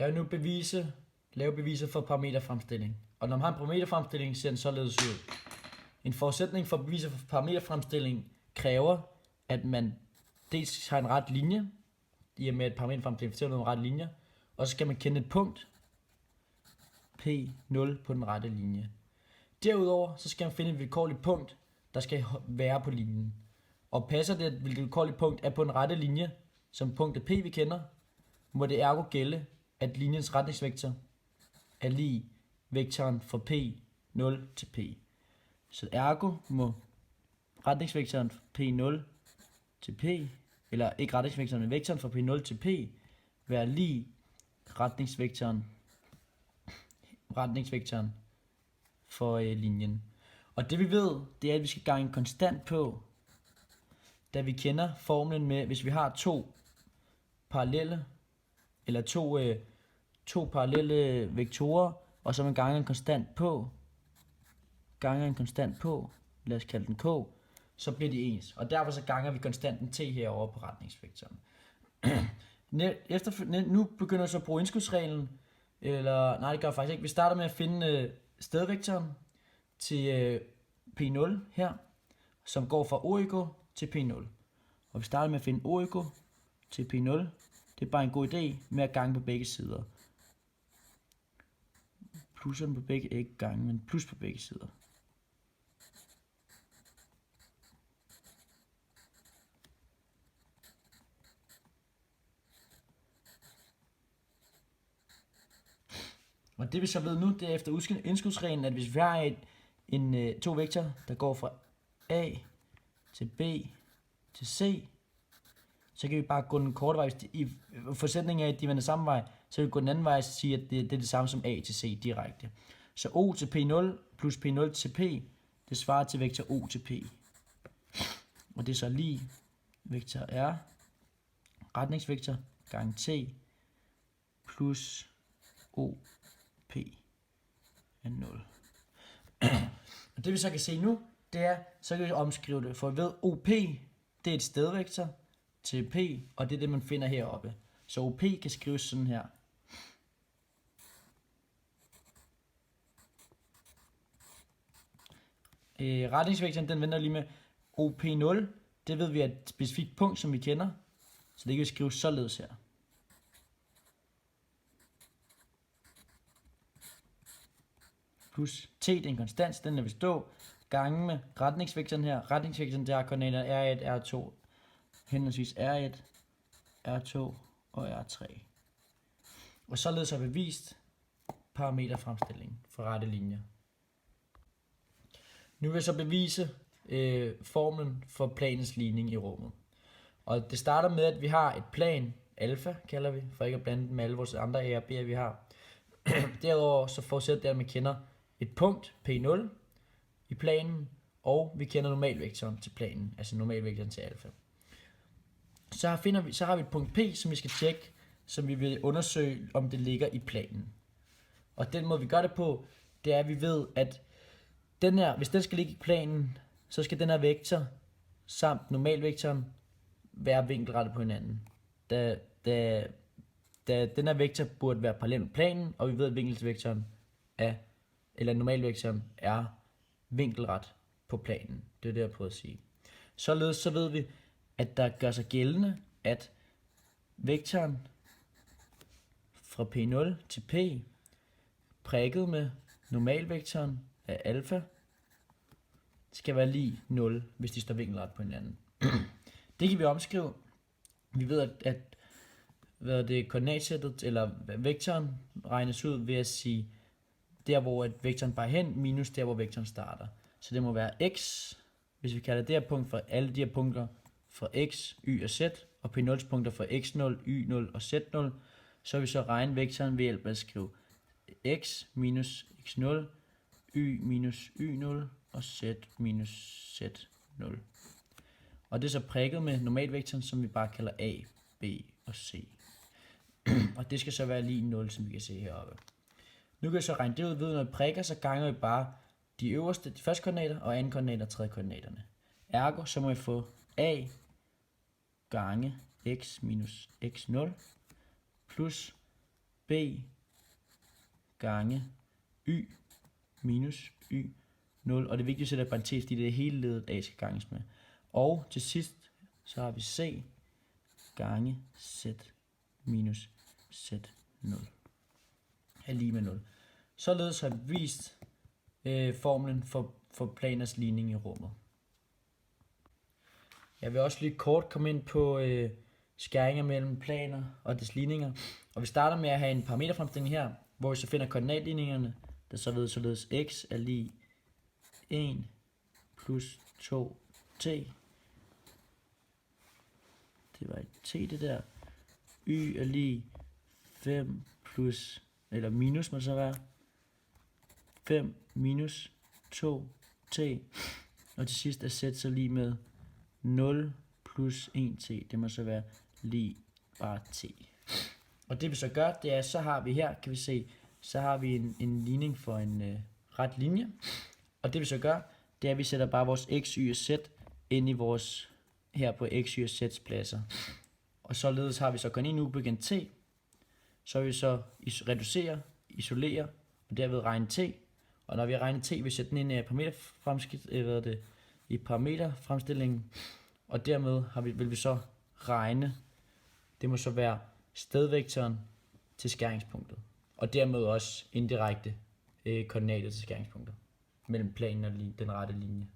Jeg vil nu lave beviser for parameterfremstilling. Og når man har en parameterfremstilling, ser den således ud. En forudsætning for beviser for parameterfremstilling kræver, at man dels har en ret linje, i og med at parameterfremstilling fortæller noget om ret linjer, og så skal man kende et punkt, P0 på den rette linje. Derudover så skal man finde et vilkårligt punkt, der skal være på linjen. Og passer det, at vilkårligt punkt er på den rette linje, som punktet P vi kender, må det ergo gælde, at linjens retningsvektor er lig vektoren fra P0 til P. Så ergo må retningsvektoren fra P0 til P, eller ikke retningsvektoren, men vektoren fra P0 til P, være lig retningsvektoren for linjen. Og det vi ved, det er, at vi skal gange konstant på, da vi kender formlen med, hvis vi har to parallelle, eller to parallelle vektorer, og så man ganger en konstant på, lad os kalde den k, så bliver de ens. Og derfor så ganger vi konstanten t herover på retningsvektoren. Nu begynder vi så at bruge indskudsreglen, eller nej, det gør faktisk ikke. Vi starter med at finde stedvektoren til P0 her, som går fra origo til P0. Og vi starter med at finde origo til P0. Det er bare en god idé med at gange på begge sider. Plusserne på begge, ikke gange, men plus på begge sider. Og det vi så ved nu, det er efter indskudsreglen, at hvis vi har to vektorer, der går fra A til B til C, så kan vi bare gå den korte vej. I forudsætning af, at de vender samme vej, så kan vi gå den anden vej og sige, at det er det samme som A til C direkte. Så O til P0 plus P0 til P, det svarer til vektor O til P. Og det er så lige vektor R, retningsvektor, gange T, plus O P er 0. Og det vi så kan se nu, det er, så kan vi omskrive det, for vi ved OP, det er et stedvektor til P, og det er det man finder heroppe. Så OP kan skrives sådan her. Retningsvektoren den vender lige med OP0, det ved vi er et specifikt punkt som vi kender, så det kan vi skrive således her. Plus t, det er en konstant, den er vil stå, gange med retningsvektoren her. Retningsvektoren der har koordinater R1, R2, henholdsvis R1, R2 og R3. Og således har vi bevist parameterfremstilling for rette linjer. Nu vil jeg så bevise formlen for planens ligning i rummet. Og det starter med, at vi har et plan, alfa kalder vi, for ikke at blande med alle vores andre A og B'er vi har. Derudover så forudsætter det, at man kender et punkt, P0, i planen, og vi kender normalvektoren til planen, altså normalvektoren til alfa. Så har vi et punkt P, som vi skal tjekke, som vi vil undersøge, om det ligger i planen. Og den måde vi gør det på, det er, at vi ved, at den her, hvis den skal ligge i planen, så skal den her vektor samt normalvektoren være vinkelrettet på hinanden. Da den her vektor burde være parallel med planen, og vi ved, at vinkelvektoren eller normalvektoren er vinkelret på planen. Det er det, jeg prøver at sige. Således så ved vi, at der gør sig gældende, at vektoren fra P0 til P prikket med normalvektoren af alfa skal være lig 0, hvis de står vinkelret på hinanden. Det kan vi omskrive. Vi ved, at koordinatsættet eller vektoren regnes ud ved at sige der, hvor vektoren bare hen, minus der, hvor vektoren starter. Så det må være x, hvis vi kalder det her punkt for alle de her punkter fra x, y og z, og P0's punkter fra x0, y0 og z0, så vil vi så regne vektoren ved hjælp af at skrive x minus x0, y minus y0 og z minus z0. Og det er så prikket med normalvektoren, som vi bare kalder a, b og c. Og det skal så være lige 0, som vi kan se heroppe. Nu kan vi så regne det ud ved, når vi prikker, så ganger vi bare de første koordinater og anden koordinater og tredje koordinaterne. Ergo, så må vi få a gange x minus x0 plus b gange y minus y 0, og det vigtige er at sætte parentes, fordi det er hele ledet a skal ganges med. Og til sidst, så har vi c gange z minus z0 er lige med 0. Således har vi vist formlen for planers ligning i rummet. Jeg vil også lige kort komme ind på skæringer mellem planer og dets ligninger. Og vi starter med at have en parameterfremstilling her, hvor vi så finder koordinatligningerne, der så ved således x er lige 1 plus 2t. Det var et t det der. Y er lige 5 plus, eller minus må det så være, 5 minus 2t. Og til sidst er z så lige med 0 plus 1t. Det må så være lige bare t. Og det vi så gør, det er, så har vi her, kan vi se, så har vi en ligning for en ret linje. Og det vi så gør, det er, at vi sætter bare vores x, y og z ind i vores, her på x, y og z's pladser. Og således har vi så kun en ubekendt t. Så vil vi så reducere, isolere, og derved regne t. Og når vi har regnet t, vil vi sætte den ind i parameterfremstillingen. Og dermed vil vi så regne, det må så være stedvektoren til skæringspunktet. Og dermed også indirekte koordinater til skæringspunktet mellem planen og den rette linje.